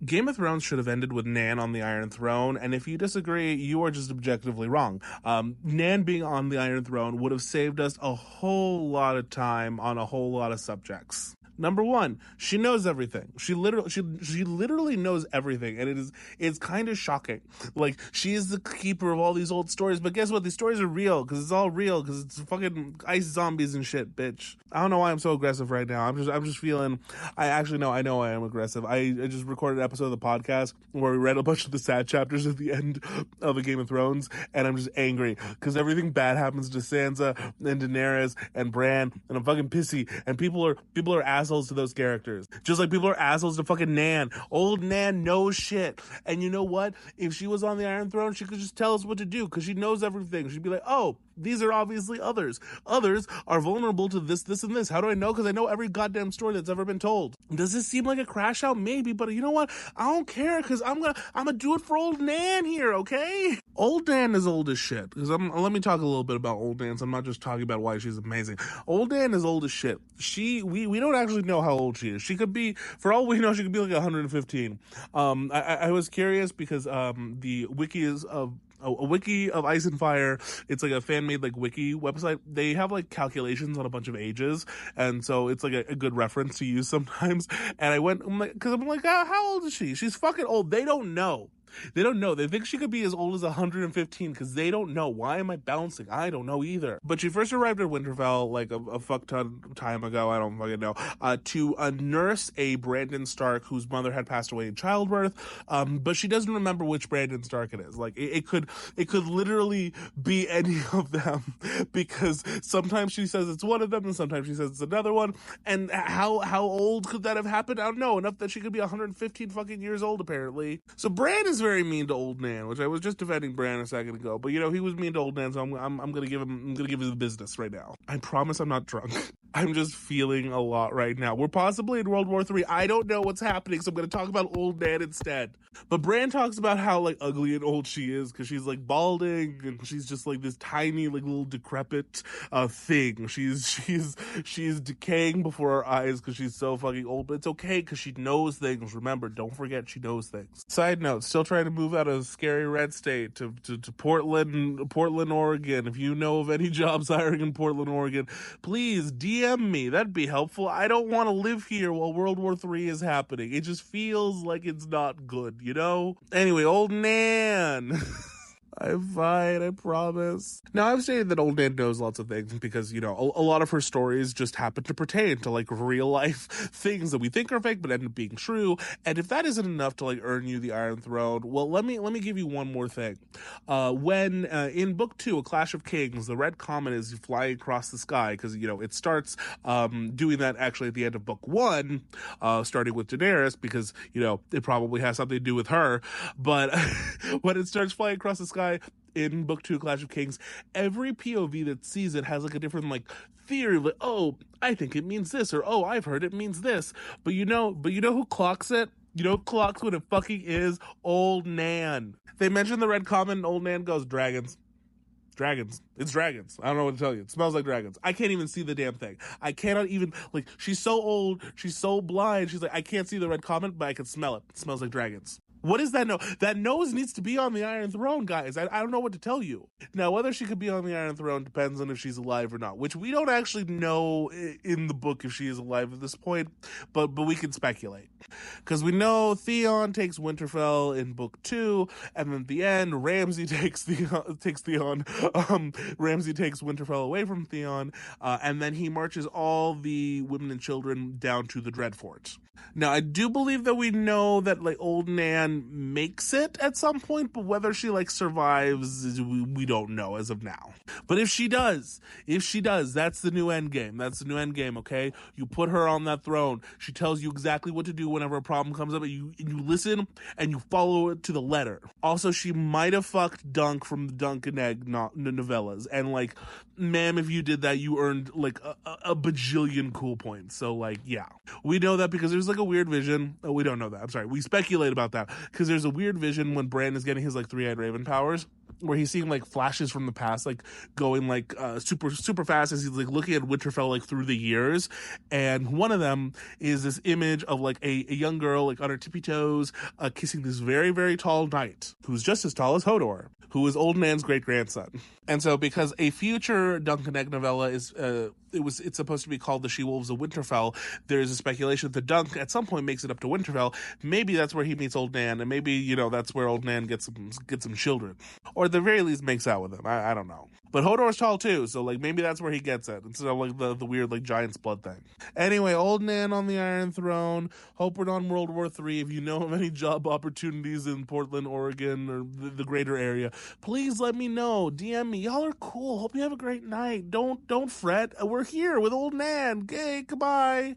Game of Thrones should have ended with Nan on the Iron Throne, and if you disagree, you are just objectively wrong. Nan being on the Iron Throne would have saved us a whole lot of time on a whole lot of subjects. Number one, she knows everything. She literally knows everything, and it's kind of shocking. Like, she is the keeper of all these old stories, but guess what? These stories are real, because it's all real, because it's fucking ice zombies and shit, bitch. I don't know why I'm so aggressive right now. I'm just feeling, I know I am aggressive. I just recorded an episode of the podcast where we read a bunch of the sad chapters at the end of the Game of Thrones, and I'm just angry, because everything bad happens to Sansa, and Daenerys, and Bran, and I'm fucking pissy, and people are assholes to those characters. Just like people are assholes to fucking Nan. Old Nan knows shit. And you know what? If she was on the Iron Throne, she could just tell us what to do, because she knows everything. She'd be like, oh, these are obviously others. Others are vulnerable to this, this, and this. How do I know? Because I know every goddamn story that's ever been told. Does this seem like a crash out? Maybe, but you know what? I don't care, because I'm gonna do it for Old Nan here, okay? Old Nan is old as shit. Because let me talk a little bit about Old Nan, so I'm not just talking about why she's amazing. Old Nan is old as shit. We don't actually know how old she is. She could be, for all we know, she could be like 115. I was curious because the wiki is of a wiki of Ice and Fire. It's like a fan-made like wiki website. They have like calculations on a bunch of ages, and so it's like a good reference to use sometimes. And I went, because I'm like, how old is she? She's fucking old. They don't know. They don't know. They think she could be as old as 115 because they don't know. Why am I bouncing? I don't know either. But she first arrived at Winterfell like a fuck ton time ago. I don't fucking know. To nurse a Brandon Stark whose mother had passed away in childbirth. But she doesn't remember which Brandon Stark it is. Like it could literally be any of them, because sometimes she says it's one of them and sometimes she says it's another one. And how old could that have happened? I don't know. Enough that she could be 115 fucking years old apparently. So Bran is very mean to Old Nan, which I was just defending Bran a second ago, but you know, he was mean to Old Nan, so I'm gonna give him the business right now. I promise I'm not drunk. I'm just feeling a lot right now. We're possibly in World War III. I don't know what's happening, so I'm gonna talk about Old Nan instead. But Bran talks about how like ugly and old she is, because she's like balding and she's just like this tiny like little decrepit thing. She's decaying before our eyes because she's so fucking old, but it's okay because she knows things. Remember, don't forget she knows things. Side note, still trying to move out of scary red state to Portland, Oregon. If you know of any jobs hiring in Portland, Oregon, please DM me. That'd be helpful. I don't want to live here while World War III is happening. It just feels like it's not good, you know? Anyway, Old Nan. I'm fine, I promise. Now, I've stated that Old Nan knows lots of things because, you know, a lot of her stories just happen to pertain to, like, real-life things that we think are fake but end up being true. And if that isn't enough to, like, earn you the Iron Throne, well, let me give you one more thing. When in Book 2, A Clash of Kings, the Red Comet is flying across the sky because, you know, it starts doing that actually at the end of Book 1, starting with Daenerys because, you know, it probably has something to do with her. But when it starts flying across the sky, in Book 2, Clash of Kings, every POV that sees it has like a different like theory, like, oh, I think it means this, or oh, I've heard it means this. But you know who clocks it? You know who clocks what it fucking is? Old Nan. They mention the Red Comet and Old Nan goes, dragons. Dragons. It's dragons. I don't know what to tell you. It smells like dragons. I can't even see the damn thing. I cannot even, like, she's so old, she's so blind, she's like, I can't see the Red Comet, but I can smell it. It smells like dragons. What is that nose? That nose needs to be on the Iron Throne, guys. I don't know what to tell you. Now, whether she could be on the Iron Throne depends on if she's alive or not, which we don't actually know in the book if she is alive at this point, but we can speculate. Because we know Theon takes Winterfell in Book 2, and then at the end, Ramsay takes Theon. Ramsay takes Winterfell away from Theon, and then he marches all the women and children down to the Dreadfort. Now, I do believe that we know that, like, Old Nan makes it at some point, but whether she, like, survives, we don't know as of now. But if she does, that's the new end game. That's the new end game, okay? You put her on that throne. She tells you exactly what to do whenever a problem comes up, and you listen, and you follow it to the letter. Also, she might have fucked Dunk from the Dunk and Egg novellas, and, like, ma'am, if you did that, you earned, like, a bajillion cool points. So, like, yeah. We know that because there's, like, a weird vision. Oh, we don't know that. I'm sorry. We speculate about that because there's a weird vision when Bran is getting his, like, three-eyed raven powers. where he's seeing like flashes from the past, like going like super fast as he's like looking at Winterfell like through the years. And one of them is this image of like a young girl like on her tippy toes kissing this very tall knight who's just as tall as Hodor, who is Old Nan's great grandson. And so because a future Duncan Egg novella is it's supposed to be called The She-Wolves of Winterfell, there's a speculation that Dunk at some point makes it up to Winterfell. Maybe that's where he meets Old Nan, and maybe, you know, that's where Old Nan gets some children. Or at the very least makes out with him. I don't know. But Hodor's tall too, so like maybe that's where he gets it, instead of like the weird like giant's blood thing. Anyway, Old Nan on the Iron Throne. Hope we're not in World War III. If you know of any job opportunities in Portland, Oregon, or the greater area, please let me know. DM me. Y'all are cool. Hope you have a great night. Don't fret. We're here with Old Nan. Okay, goodbye.